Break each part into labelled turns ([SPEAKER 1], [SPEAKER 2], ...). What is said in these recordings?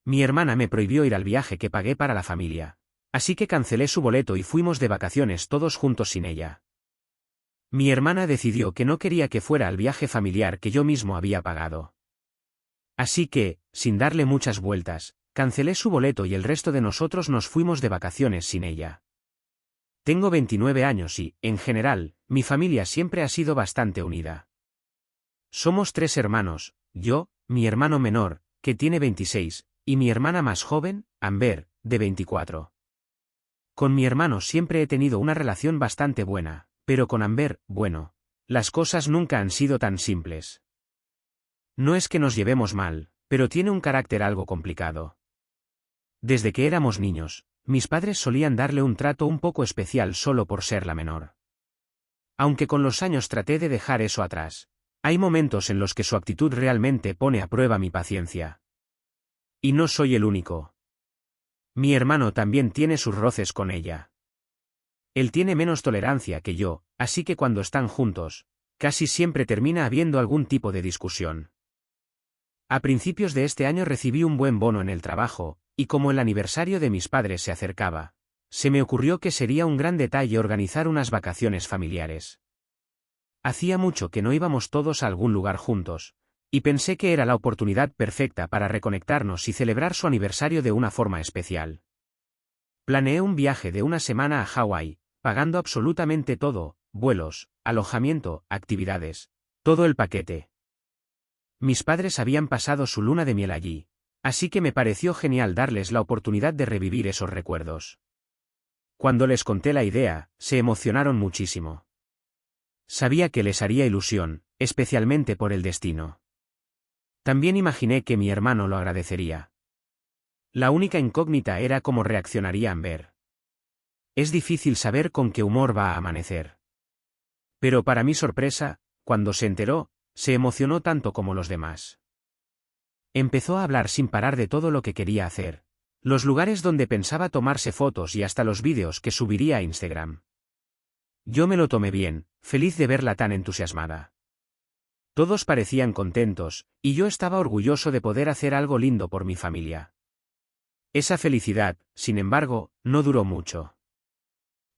[SPEAKER 1] Mi hermana me prohibió ir al viaje que pagué para la familia. Así que cancelé su boleto y fuimos de vacaciones todos juntos sin ella. Mi hermana decidió que no quería que fuera al viaje familiar que yo mismo había pagado. Así que, sin darle muchas vueltas, cancelé su boleto y el resto de nosotros nos fuimos de vacaciones sin ella. Tengo 29 años y, en general, mi familia siempre ha sido bastante unida. Somos 3 hermanos, yo, mi hermano menor, que tiene 26, y mi hermana más joven, Amber, de 24. Con mi hermano siempre he tenido una relación bastante buena, pero con Amber, bueno, las cosas nunca han sido tan simples. No es que nos llevemos mal, pero tiene un carácter algo complicado. Desde que éramos niños, mis padres solían darle un trato un poco especial solo por ser la menor. Aunque con los años traté de dejar eso atrás, hay momentos en los que su actitud realmente pone a prueba mi paciencia. Y no soy el único. Mi hermano también tiene sus roces con ella. Él tiene menos tolerancia que yo, así que cuando están juntos, casi siempre termina habiendo algún tipo de discusión. A principios de este año recibí un buen bono en el trabajo, y como el aniversario de mis padres se acercaba, se me ocurrió que sería un gran detalle organizar unas vacaciones familiares. Hacía mucho que no íbamos todos a algún lugar juntos, y pensé que era la oportunidad perfecta para reconectarnos y celebrar su aniversario de una forma especial. Planeé un viaje de una semana a Hawái, pagando absolutamente todo, vuelos, alojamiento, actividades, todo el paquete. Mis padres habían pasado su luna de miel allí, así que me pareció genial darles la oportunidad de revivir esos recuerdos. Cuando les conté la idea, se emocionaron muchísimo. Sabía que les haría ilusión, especialmente por el destino. También imaginé que mi hermano lo agradecería. La única incógnita era cómo reaccionaría Amber. Es difícil saber con qué humor va a amanecer. Pero para mi sorpresa, cuando se enteró, se emocionó tanto como los demás. Empezó a hablar sin parar de todo lo que quería hacer, los lugares donde pensaba tomarse fotos y hasta los vídeos que subiría a Instagram. Yo me lo tomé bien, feliz de verla tan entusiasmada. Todos parecían contentos, y yo estaba orgulloso de poder hacer algo lindo por mi familia. Esa felicidad, sin embargo, no duró mucho.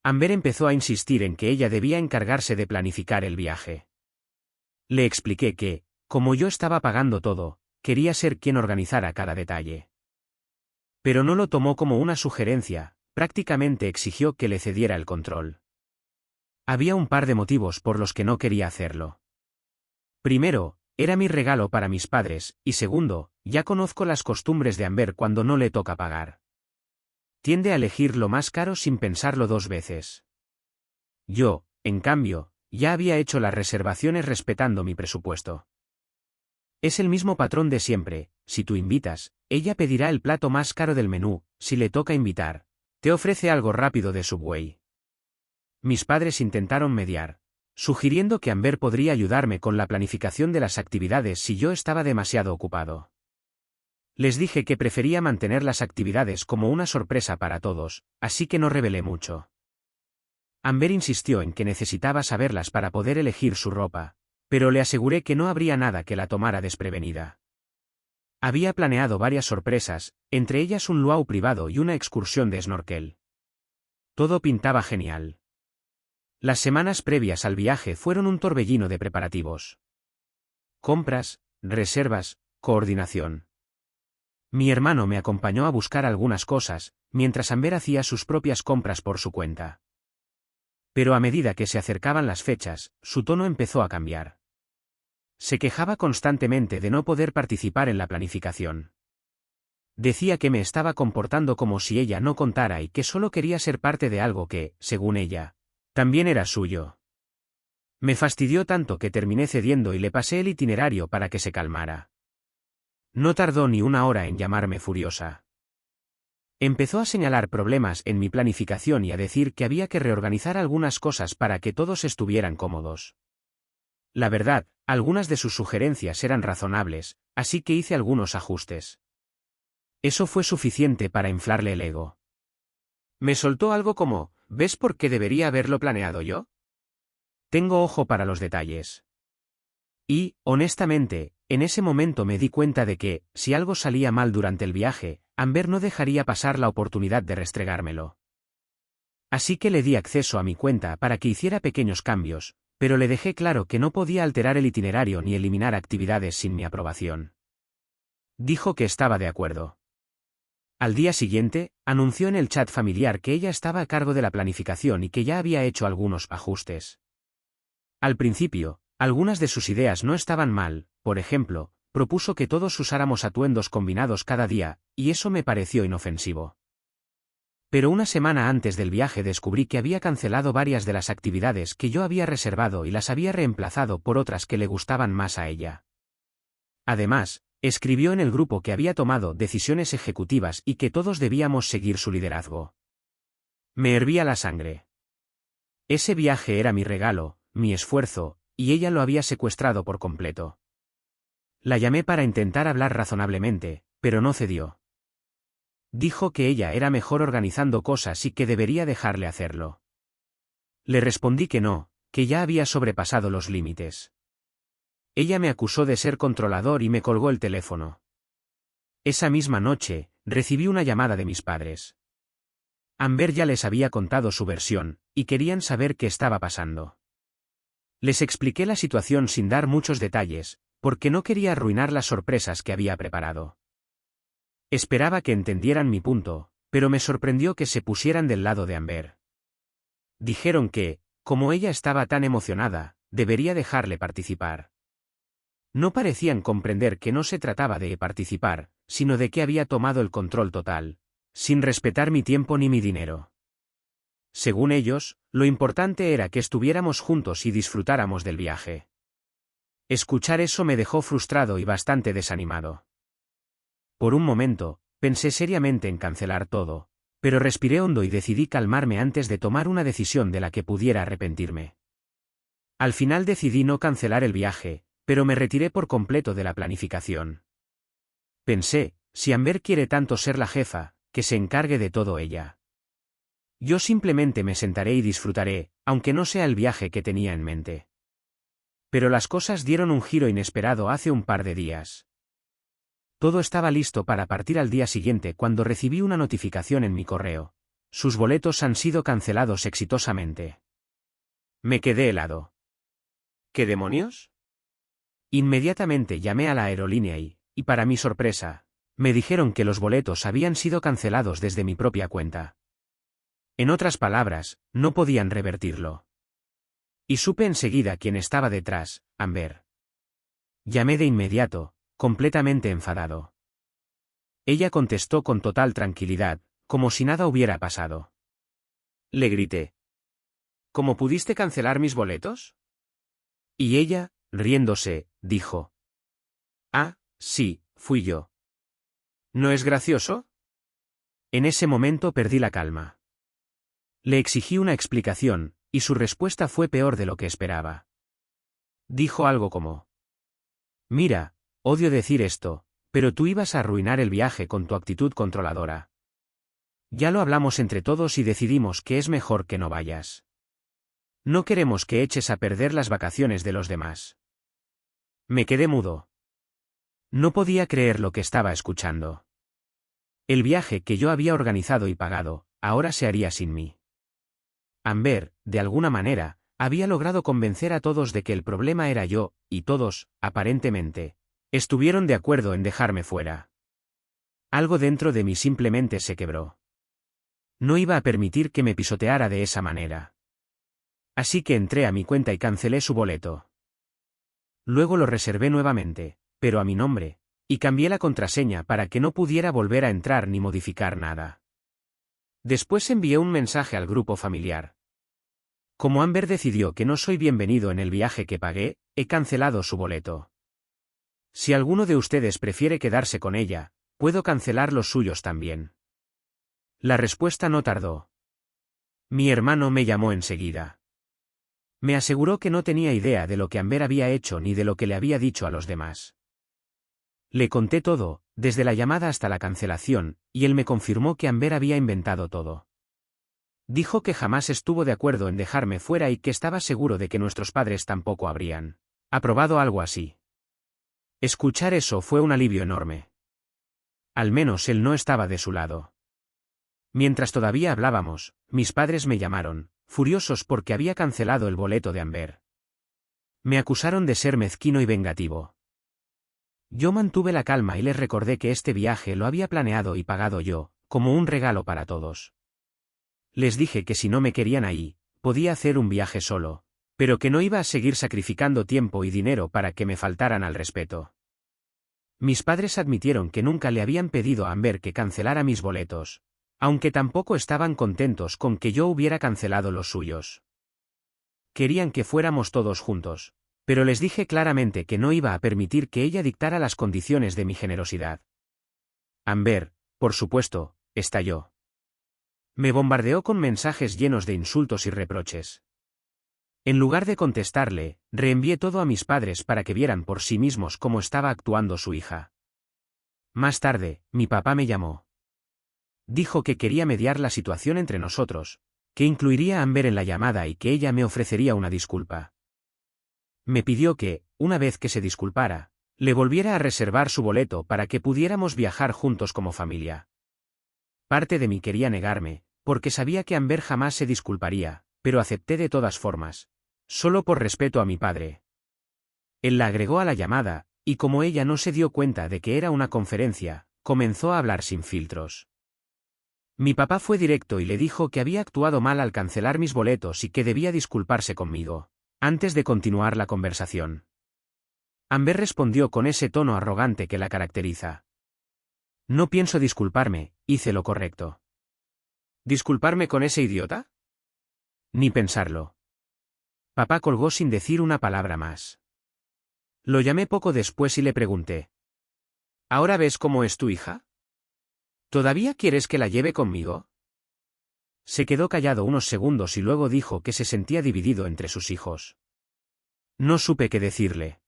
[SPEAKER 1] Amber empezó a insistir en que ella debía encargarse de planificar el viaje. Le expliqué que, como yo estaba pagando todo, quería ser quien organizara cada detalle. Pero no lo tomó como una sugerencia, prácticamente exigió que le cediera el control. Había un par de motivos por los que no quería hacerlo. Primero, era mi regalo para mis padres, y segundo, ya conozco las costumbres de Amber cuando no le toca pagar. Tiende a elegir lo más caro sin pensarlo 2 veces. Yo, en cambio, ya había hecho las reservaciones respetando mi presupuesto. Es el mismo patrón de siempre, si tú invitas, ella pedirá el plato más caro del menú, si le toca invitar, te ofrece algo rápido de Subway. Mis padres intentaron mediar, sugiriendo que Amber podría ayudarme con la planificación de las actividades si yo estaba demasiado ocupado. Les dije que prefería mantener las actividades como una sorpresa para todos, así que no revelé mucho. Amber insistió en que necesitaba saberlas para poder elegir su ropa, pero le aseguré que no habría nada que la tomara desprevenida. Había planeado varias sorpresas, entre ellas un luau privado y una excursión de snorkel. Todo pintaba genial. Las semanas previas al viaje fueron un torbellino de preparativos. Compras, reservas, coordinación. Mi hermano me acompañó a buscar algunas cosas, mientras Amber hacía sus propias compras por su cuenta. Pero a medida que se acercaban las fechas, su tono empezó a cambiar. Se quejaba constantemente de no poder participar en la planificación. Decía que me estaba comportando como si ella no contara y que solo quería ser parte de algo que, según ella, también era suyo. Me fastidió tanto que terminé cediendo y le pasé el itinerario para que se calmara. No tardó ni una hora en llamarme furiosa. Empezó a señalar problemas en mi planificación y a decir que había que reorganizar algunas cosas para que todos estuvieran cómodos. La verdad, algunas de sus sugerencias eran razonables, así que hice algunos ajustes. Eso fue suficiente para inflarle el ego. Me soltó algo como, ¿ves por qué debería haberlo planeado yo? Tengo ojo para los detalles. Y, honestamente, En ese momento me di cuenta de que, si algo salía mal durante el viaje, Amber no dejaría pasar la oportunidad de restregármelo. Así que le di acceso a mi cuenta para que hiciera pequeños cambios, pero le dejé claro que no podía alterar el itinerario ni eliminar actividades sin mi aprobación. Dijo que estaba de acuerdo. Al día siguiente, anunció en el chat familiar que ella estaba a cargo de la planificación y que ya había hecho algunos ajustes. Al principio, algunas de sus ideas no estaban mal, por ejemplo, propuso que todos usáramos atuendos combinados cada día, y eso me pareció inofensivo. Pero una semana antes del viaje descubrí que había cancelado varias de las actividades que yo había reservado y las había reemplazado por otras que le gustaban más a ella. Además, escribió en el grupo que había tomado decisiones ejecutivas y que todos debíamos seguir su liderazgo. Me hervía la sangre. Ese viaje era mi regalo, mi esfuerzo, y ella lo había secuestrado por completo. La llamé para intentar hablar razonablemente, pero no cedió. Dijo que ella era mejor organizando cosas y que debería dejarle hacerlo. Le respondí que no, que ya había sobrepasado los límites. Ella me acusó de ser controlador y me colgó el teléfono. Esa misma noche, recibí una llamada de mis padres. Amber ya les había contado su versión, y querían saber qué estaba pasando. Les expliqué la situación sin dar muchos detalles, porque no quería arruinar las sorpresas que había preparado. Esperaba que entendieran mi punto, pero me sorprendió que se pusieran del lado de Amber. Dijeron que, como ella estaba tan emocionada, debería dejarle participar. No parecían comprender que no se trataba de participar, sino de que había tomado el control total, sin respetar mi tiempo ni mi dinero. Según ellos, lo importante era que estuviéramos juntos y disfrutáramos del viaje. Escuchar eso me dejó frustrado y bastante desanimado. Por un momento, pensé seriamente en cancelar todo, pero respiré hondo y decidí calmarme antes de tomar una decisión de la que pudiera arrepentirme. Al final decidí no cancelar el viaje, pero me retiré por completo de la planificación. Pensé, si Amber quiere tanto ser la jefa, que se encargue de todo ella. Yo simplemente me sentaré y disfrutaré, aunque no sea el viaje que tenía en mente. Pero las cosas dieron un giro inesperado hace un par de días. Todo estaba listo para partir al día siguiente cuando recibí una notificación en mi correo. Sus boletos han sido cancelados exitosamente. Me quedé helado. ¿Qué demonios? Inmediatamente llamé a la aerolínea y para mi sorpresa, me dijeron que los boletos habían sido cancelados desde mi propia cuenta. En otras palabras, no podían revertirlo. Y supe enseguida quién estaba detrás, Amber. Llamé de inmediato, completamente enfadado. Ella contestó con total tranquilidad, como si nada hubiera pasado. Le grité. ¿Cómo pudiste cancelar mis boletos? Y ella, riéndose, dijo. Ah, sí, fui yo. ¿No es gracioso? En ese momento perdí la calma. Le exigí una explicación, y su respuesta fue peor de lo que esperaba. Dijo algo como: mira, odio decir esto, pero tú ibas a arruinar el viaje con tu actitud controladora. Ya lo hablamos entre todos y decidimos que es mejor que no vayas. No queremos que eches a perder las vacaciones de los demás. Me quedé mudo. No podía creer lo que estaba escuchando. El viaje que yo había organizado y pagado, ahora se haría sin mí. Amber, de alguna manera, había logrado convencer a todos de que el problema era yo, y todos, aparentemente, estuvieron de acuerdo en dejarme fuera. Algo dentro de mí simplemente se quebró. No iba a permitir que me pisoteara de esa manera. Así que entré a mi cuenta y cancelé su boleto. Luego lo reservé nuevamente, pero a mi nombre, y cambié la contraseña para que no pudiera volver a entrar ni modificar nada. Después envié un mensaje al grupo familiar. Como Amber decidió que no soy bienvenido en el viaje que pagué, he cancelado su boleto. Si alguno de ustedes prefiere quedarse con ella, puedo cancelar los suyos también. La respuesta no tardó. Mi hermano me llamó enseguida. Me aseguró que no tenía idea de lo que Amber había hecho ni de lo que le había dicho a los demás. Le conté todo, desde la llamada hasta la cancelación, y él me confirmó que Amber había inventado todo. Dijo que jamás estuvo de acuerdo en dejarme fuera y que estaba seguro de que nuestros padres tampoco habrían aprobado algo así. Escuchar eso fue un alivio enorme. Al menos él no estaba de su lado. Mientras todavía hablábamos, mis padres me llamaron, furiosos porque había cancelado el boleto de Amber. Me acusaron de ser mezquino y vengativo. Yo mantuve la calma y les recordé que este viaje lo había planeado y pagado yo, como un regalo para todos. Les dije que si no me querían ahí, podía hacer un viaje solo, pero que no iba a seguir sacrificando tiempo y dinero para que me faltaran al respeto. Mis padres admitieron que nunca le habían pedido a Amber que cancelara mis boletos, aunque tampoco estaban contentos con que yo hubiera cancelado los suyos. Querían que fuéramos todos juntos, pero les dije claramente que no iba a permitir que ella dictara las condiciones de mi generosidad. Amber, por supuesto, estalló. Me bombardeó con mensajes llenos de insultos y reproches. En lugar de contestarle, reenvié todo a mis padres para que vieran por sí mismos cómo estaba actuando su hija. Más tarde, mi papá me llamó. Dijo que quería mediar la situación entre nosotros, que incluiría a Amber en la llamada y que ella me ofrecería una disculpa. Me pidió que, una vez que se disculpara, le volviera a reservar su boleto para que pudiéramos viajar juntos como familia. Parte de mí quería negarme, porque sabía que Amber jamás se disculparía, pero acepté de todas formas, solo por respeto a mi padre. Él la agregó a la llamada, y como ella no se dio cuenta de que era una conferencia, comenzó a hablar sin filtros. Mi papá fue directo y le dijo que había actuado mal al cancelar mis boletos y que debía disculparse conmigo, antes de continuar la conversación. Amber respondió con ese tono arrogante que la caracteriza. No pienso disculparme, hice lo correcto. ¿Disculparme con ese idiota? Ni pensarlo. Papá colgó sin decir una palabra más. Lo llamé poco después y le pregunté. ¿Ahora ves cómo es tu hija? ¿Todavía quieres que la lleve conmigo? Se quedó callado unos segundos y luego dijo que se sentía dividido entre sus hijos. No supe qué decirle.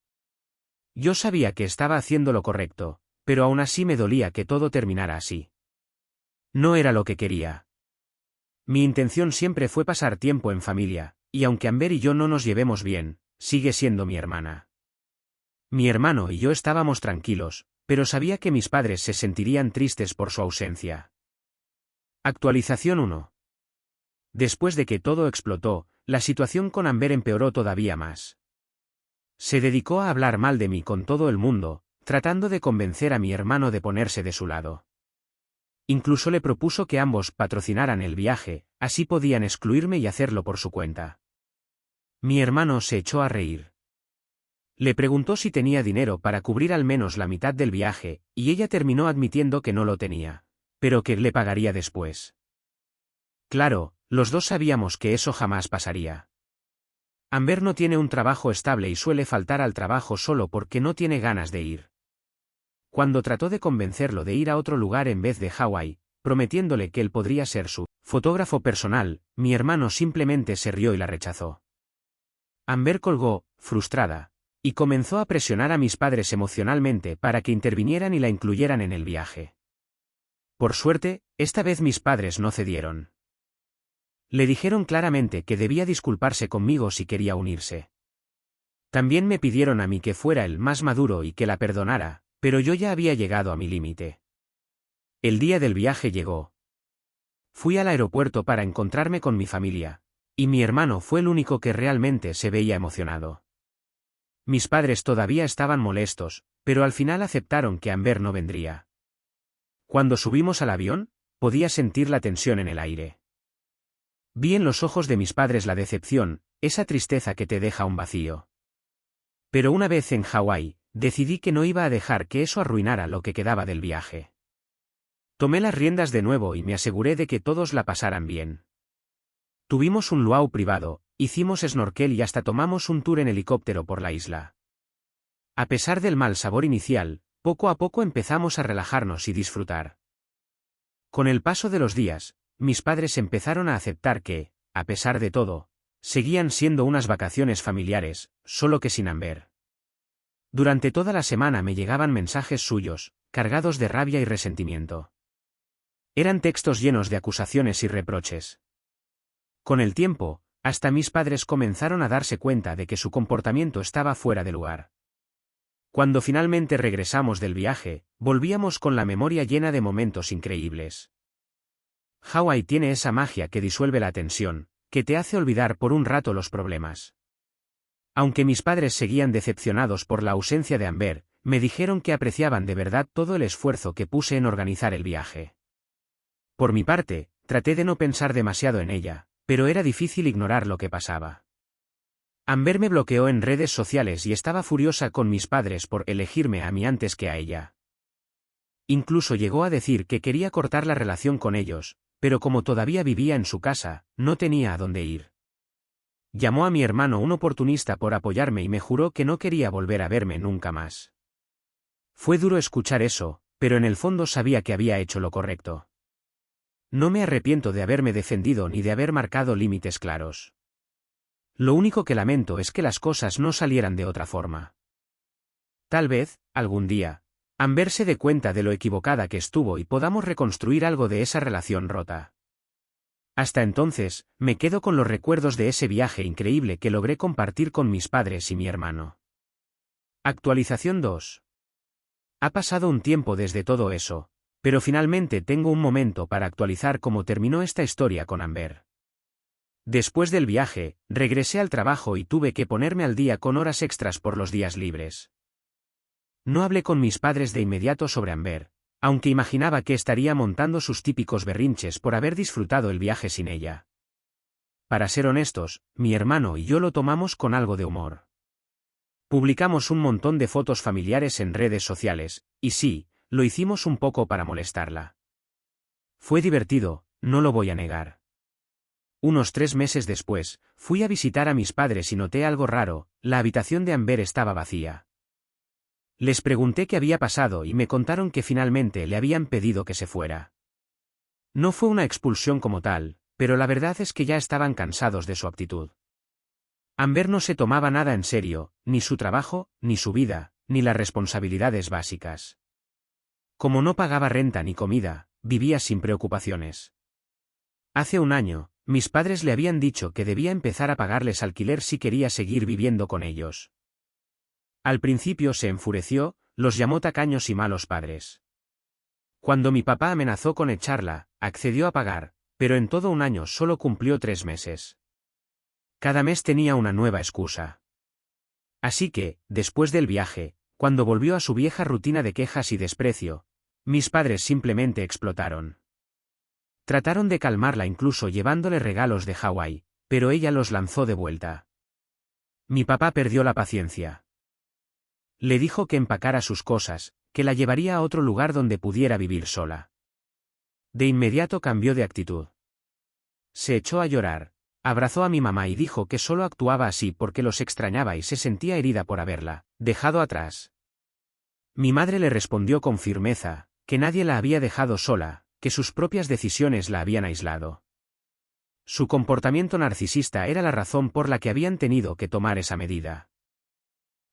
[SPEAKER 1] Yo sabía que estaba haciendo lo correcto, pero aún así me dolía que todo terminara así. No era lo que quería. Mi intención siempre fue pasar tiempo en familia, y aunque Amber y yo no nos llevemos bien, sigue siendo mi hermana. Mi hermano y yo estábamos tranquilos, pero sabía que mis padres se sentirían tristes por su ausencia. Actualización 1. Después de que todo explotó, la situación con Amber empeoró todavía más. Se dedicó a hablar mal de mí con todo el mundo, tratando de convencer a mi hermano de ponerse de su lado. Incluso le propuso que ambos patrocinaran el viaje, así podían excluirme y hacerlo por su cuenta. Mi hermano se echó a reír. Le preguntó si tenía dinero para cubrir al menos la mitad del viaje, y ella terminó admitiendo que no lo tenía, pero que le pagaría después. Claro, los dos sabíamos que eso jamás pasaría. Amber no tiene un trabajo estable y suele faltar al trabajo solo porque no tiene ganas de ir. Cuando trató de convencerlo de ir a otro lugar en vez de Hawái, prometiéndole que él podría ser su fotógrafo personal, mi hermano simplemente se rió y la rechazó. Amber colgó, frustrada, y comenzó a presionar a mis padres emocionalmente para que intervinieran y la incluyeran en el viaje. Por suerte, esta vez mis padres no cedieron. Le dijeron claramente que debía disculparse conmigo si quería unirse. También me pidieron a mí que fuera el más maduro y que la perdonara, pero yo ya había llegado a mi límite. El día del viaje llegó. Fui al aeropuerto para encontrarme con mi familia, y mi hermano fue el único que realmente se veía emocionado. Mis padres todavía estaban molestos, pero al final aceptaron que Amber no vendría. Cuando subimos al avión, podía sentir la tensión en el aire. Vi en los ojos de mis padres la decepción, esa tristeza que te deja un vacío. Pero una vez en Hawái, decidí que no iba a dejar que eso arruinara lo que quedaba del viaje. Tomé las riendas de nuevo y me aseguré de que todos la pasaran bien. Tuvimos un luau privado, hicimos snorkel y hasta tomamos un tour en helicóptero por la isla. A pesar del mal sabor inicial, poco a poco empezamos a relajarnos y disfrutar. Con el paso de los días, mis padres empezaron a aceptar que, a pesar de todo, seguían siendo unas vacaciones familiares, solo que sin Amber. Durante toda la semana me llegaban mensajes suyos, cargados de rabia y resentimiento. Eran textos llenos de acusaciones y reproches. Con el tiempo, hasta mis padres comenzaron a darse cuenta de que su comportamiento estaba fuera de lugar. Cuando finalmente regresamos del viaje, volvíamos con la memoria llena de momentos increíbles. Hawái tiene esa magia que disuelve la tensión, que te hace olvidar por un rato los problemas. Aunque mis padres seguían decepcionados por la ausencia de Amber, me dijeron que apreciaban de verdad todo el esfuerzo que puse en organizar el viaje. Por mi parte, traté de no pensar demasiado en ella, pero era difícil ignorar lo que pasaba. Amber me bloqueó en redes sociales y estaba furiosa con mis padres por elegirme a mí antes que a ella. Incluso llegó a decir que quería cortar la relación con ellos, pero como todavía vivía en su casa, no tenía a dónde ir. Llamó a mi hermano un oportunista por apoyarme y me juró que no quería volver a verme nunca más. Fue duro escuchar eso, pero en el fondo sabía que había hecho lo correcto. No me arrepiento de haberme defendido ni de haber marcado límites claros. Lo único que lamento es que las cosas no salieran de otra forma. Tal vez, algún día, Amber se dé cuenta de lo equivocada que estuvo y podamos reconstruir algo de esa relación rota. Hasta entonces, me quedo con los recuerdos de ese viaje increíble que logré compartir con mis padres y mi hermano. Actualización 2. Ha pasado un tiempo desde todo eso, pero finalmente tengo un momento para actualizar cómo terminó esta historia con Amber. Después del viaje, regresé al trabajo y tuve que ponerme al día con horas extras por los días libres. No hablé con mis padres de inmediato sobre Amber, aunque imaginaba que estaría montando sus típicos berrinches por haber disfrutado el viaje sin ella. Para ser honestos, mi hermano y yo lo tomamos con algo de humor. Publicamos un montón de fotos familiares en redes sociales, y sí, lo hicimos un poco para molestarla. Fue divertido, no lo voy a negar. Unos 3 meses después, fui a visitar a mis padres y noté algo raro: la habitación de Amber estaba vacía. Les pregunté qué había pasado y me contaron que finalmente le habían pedido que se fuera. No fue una expulsión como tal, pero la verdad es que ya estaban cansados de su actitud. Amber no se tomaba nada en serio, ni su trabajo, ni su vida, ni las responsabilidades básicas. Como no pagaba renta ni comida, vivía sin preocupaciones. Hace un año, mis padres le habían dicho que debía empezar a pagarles alquiler si quería seguir viviendo con ellos. Al principio se enfureció, los llamó tacaños y malos padres. Cuando mi papá amenazó con echarla, accedió a pagar, pero en todo un año solo cumplió 3 meses. Cada mes tenía una nueva excusa. Así que, después del viaje, cuando volvió a su vieja rutina de quejas y desprecio, mis padres simplemente explotaron. Trataron de calmarla incluso llevándole regalos de Hawái, pero ella los lanzó de vuelta. Mi papá perdió la paciencia. Le dijo que empacara sus cosas, que la llevaría a otro lugar donde pudiera vivir sola. De inmediato cambió de actitud. Se echó a llorar, abrazó a mi mamá y dijo que solo actuaba así porque los extrañaba y se sentía herida por haberla dejado atrás. Mi madre le respondió con firmeza, que nadie la había dejado sola, que sus propias decisiones la habían aislado. Su comportamiento narcisista era la razón por la que habían tenido que tomar esa medida.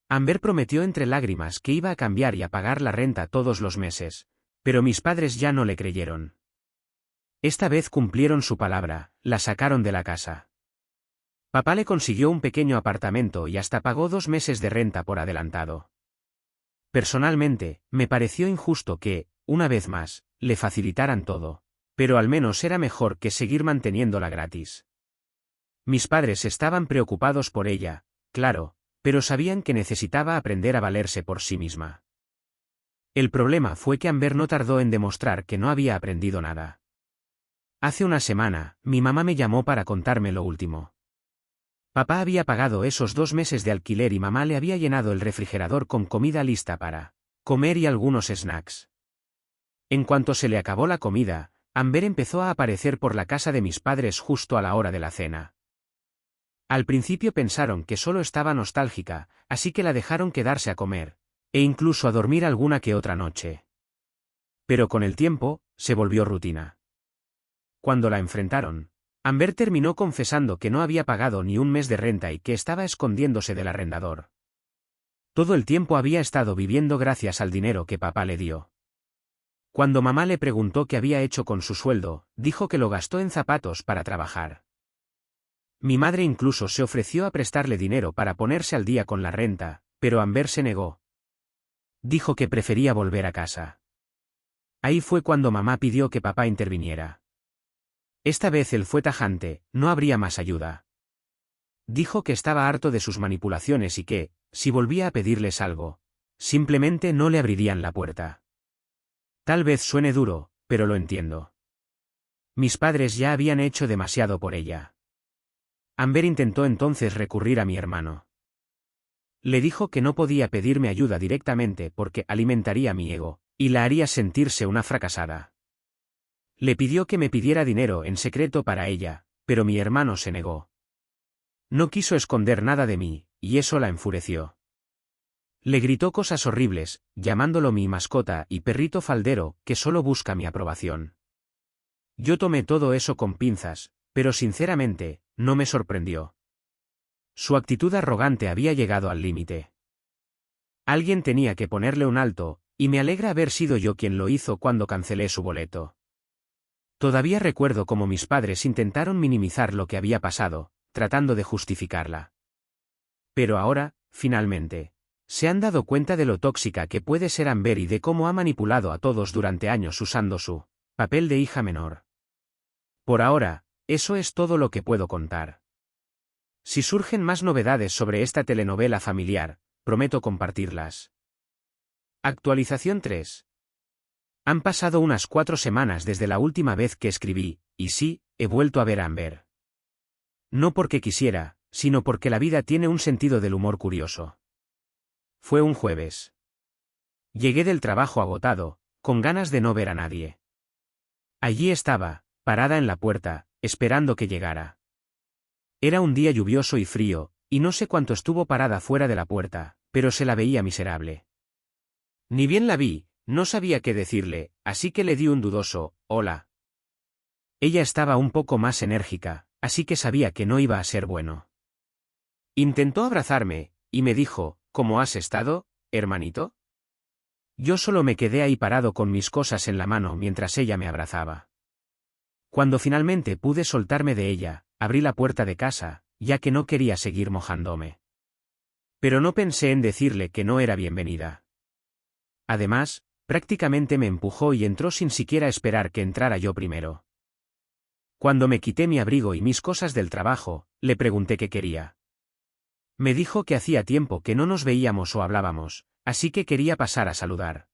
[SPEAKER 1] Amber prometió entre lágrimas que iba a cambiar y a pagar la renta todos los meses, pero mis padres ya no le creyeron. Esta vez cumplieron su palabra, la sacaron de la casa. Papá le consiguió un pequeño apartamento y hasta pagó 2 meses de renta por adelantado. Personalmente, me pareció injusto que, una vez más, le facilitaran todo, pero al menos era mejor que seguir manteniéndola gratis. Mis padres estaban preocupados por ella, claro, pero sabían que necesitaba aprender a valerse por sí misma. El problema fue que Amber no tardó en demostrar que no había aprendido nada. Hace una semana, mi mamá me llamó para contarme lo último. Papá había pagado esos 2 meses de alquiler y mamá le había llenado el refrigerador con comida lista para comer y algunos snacks. En cuanto se le acabó la comida, Amber empezó a aparecer por la casa de mis padres justo a la hora de la cena. Al principio pensaron que solo estaba nostálgica, así que la dejaron quedarse a comer, e incluso a dormir alguna que otra noche. Pero con el tiempo, se volvió rutina. Cuando la enfrentaron, Amber terminó confesando que no había pagado ni un mes de renta y que estaba escondiéndose del arrendador. Todo el tiempo había estado viviendo gracias al dinero que papá le dio. Cuando mamá le preguntó qué había hecho con su sueldo, dijo que lo gastó en zapatos para trabajar. Mi madre incluso se ofreció a prestarle dinero para ponerse al día con la renta, pero Amber se negó. Dijo que prefería volver a casa. Ahí fue cuando mamá pidió que papá interviniera. Esta vez él fue tajante, no habría más ayuda. Dijo que estaba harto de sus manipulaciones y que, si volvía a pedirles algo, simplemente no le abrirían la puerta. Tal vez suene duro, pero lo entiendo. Mis padres ya habían hecho demasiado por ella. Amber intentó entonces recurrir a mi hermano. Le dijo que no podía pedirme ayuda directamente porque alimentaría mi ego, y la haría sentirse una fracasada. Le pidió que me pidiera dinero en secreto para ella, pero mi hermano se negó. No quiso esconder nada de mí, y eso la enfureció. Le gritó cosas horribles, llamándolo mi mascota y perrito faldero que solo busca mi aprobación. Yo tomé todo eso con pinzas, pero sinceramente, no me sorprendió. Su actitud arrogante había llegado al límite. Alguien tenía que ponerle un alto, y me alegra haber sido yo quien lo hizo cuando cancelé su boleto. Todavía recuerdo cómo mis padres intentaron minimizar lo que había pasado, tratando de justificarla. Pero ahora, finalmente, se han dado cuenta de lo tóxica que puede ser Amber y de cómo ha manipulado a todos durante años usando su papel de hija menor. Por ahora, eso es todo lo que puedo contar. Si surgen más novedades sobre esta telenovela familiar, prometo compartirlas. Actualización 3. Han pasado unas 4 semanas desde la última vez que escribí, y sí, he vuelto a ver a Amber. No porque quisiera, sino porque la vida tiene un sentido del humor curioso. Fue un jueves. Llegué del trabajo agotado, con ganas de no ver a nadie. Allí estaba, parada en la puerta, esperando que llegara. Era un día lluvioso y frío, y no sé cuánto estuvo parada fuera de la puerta, pero se la veía miserable. Ni bien la vi, no sabía qué decirle, así que le di un dudoso, hola. Ella estaba un poco más enérgica, así que sabía que no iba a ser bueno. Intentó abrazarme, y me dijo, ¿cómo has estado, hermanito? Yo solo me quedé ahí parado con mis cosas en la mano mientras ella me abrazaba. Cuando finalmente pude soltarme de ella, abrí la puerta de casa, ya que no quería seguir mojándome. Pero no pensé en decirle que no era bienvenida. Además, prácticamente me empujó y entró sin siquiera esperar que entrara yo primero. Cuando me quité mi abrigo y mis cosas del trabajo, le pregunté qué quería. Me dijo que hacía tiempo que no nos veíamos o hablábamos, así que quería pasar a saludar.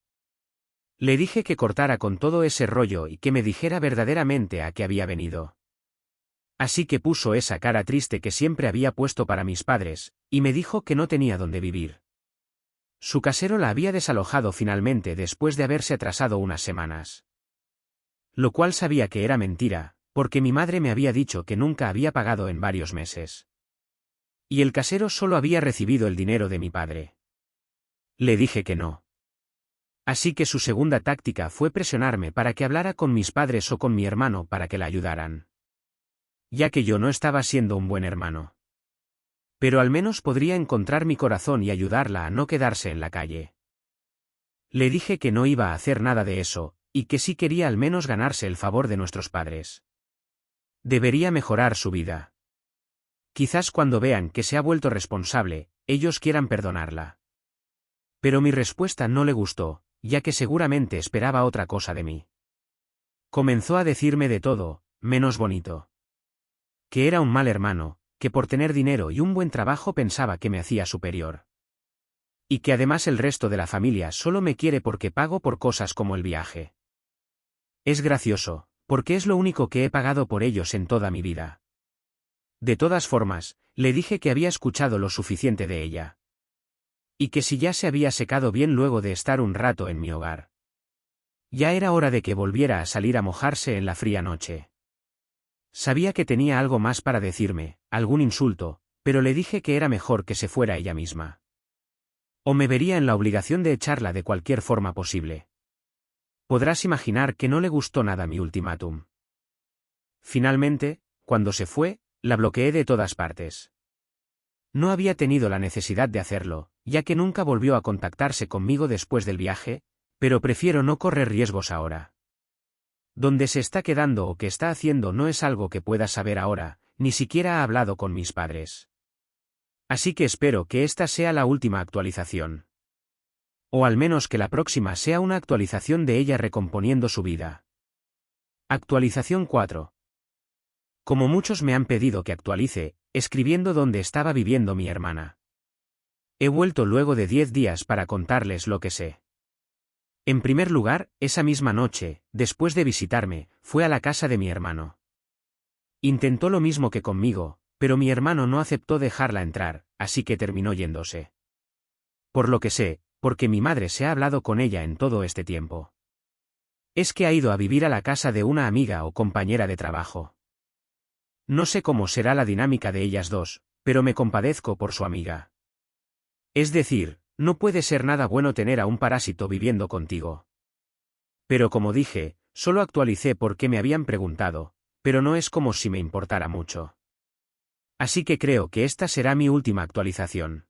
[SPEAKER 1] Le dije que cortara con todo ese rollo y que me dijera verdaderamente a qué había venido. Así que puso esa cara triste que siempre había puesto para mis padres, y me dijo que no tenía dónde vivir. Su casero la había desalojado finalmente después de haberse atrasado unas semanas. Lo cual sabía que era mentira, porque mi madre me había dicho que nunca había pagado en varios meses. Y el casero solo había recibido el dinero de mi padre. Le dije que no. Así que su segunda táctica fue presionarme para que hablara con mis padres o con mi hermano para que la ayudaran. Ya que yo no estaba siendo un buen hermano. Pero al menos podría encontrar mi corazón y ayudarla a no quedarse en la calle. Le dije que no iba a hacer nada de eso, y que sí quería al menos ganarse el favor de nuestros padres. Debería mejorar su vida. Quizás cuando vean que se ha vuelto responsable, ellos quieran perdonarla. Pero mi respuesta no le gustó, ya que seguramente esperaba otra cosa de mí. Comenzó a decirme de todo, menos bonito. Que era un mal hermano, que por tener dinero y un buen trabajo pensaba que me hacía superior. Y que además el resto de la familia solo me quiere porque pago por cosas como el viaje. Es gracioso, porque es lo único que he pagado por ellos en toda mi vida. De todas formas, le dije que había escuchado lo suficiente de ella. Y que si ya se había secado bien luego de estar un rato en mi hogar. Ya era hora de que volviera a salir a mojarse en la fría noche. Sabía que tenía algo más para decirme, algún insulto, pero le dije que era mejor que se fuera ella misma. O me vería en la obligación de echarla de cualquier forma posible. Podrás imaginar que no le gustó nada mi ultimátum. Finalmente, cuando se fue, la bloqueé de todas partes. No había tenido la necesidad de hacerlo, ya que nunca volvió a contactarse conmigo después del viaje, pero prefiero no correr riesgos ahora. Dónde se está quedando o qué está haciendo no es algo que pueda saber ahora, ni siquiera ha hablado con mis padres. Así que espero que esta sea la última actualización. O al menos que la próxima sea una actualización de ella recomponiendo su vida. Actualización 4. Como muchos me han pedido que actualice, escribiendo dónde estaba viviendo mi hermana. He vuelto luego de 10 días para contarles lo que sé. En primer lugar, esa misma noche, después de visitarme, fue a la casa de mi hermano. Intentó lo mismo que conmigo, pero mi hermano no aceptó dejarla entrar, así que terminó yéndose. Por lo que sé, porque mi madre se ha hablado con ella en todo este tiempo. Es que ha ido a vivir a la casa de una amiga o compañera de trabajo. No sé cómo será la dinámica de ellas dos, pero me compadezco por su amiga. Es decir, no puede ser nada bueno tener a un parásito viviendo contigo. Pero como dije, solo actualicé porque me habían preguntado, pero no es como si me importara mucho. Así que creo que esta será mi última actualización.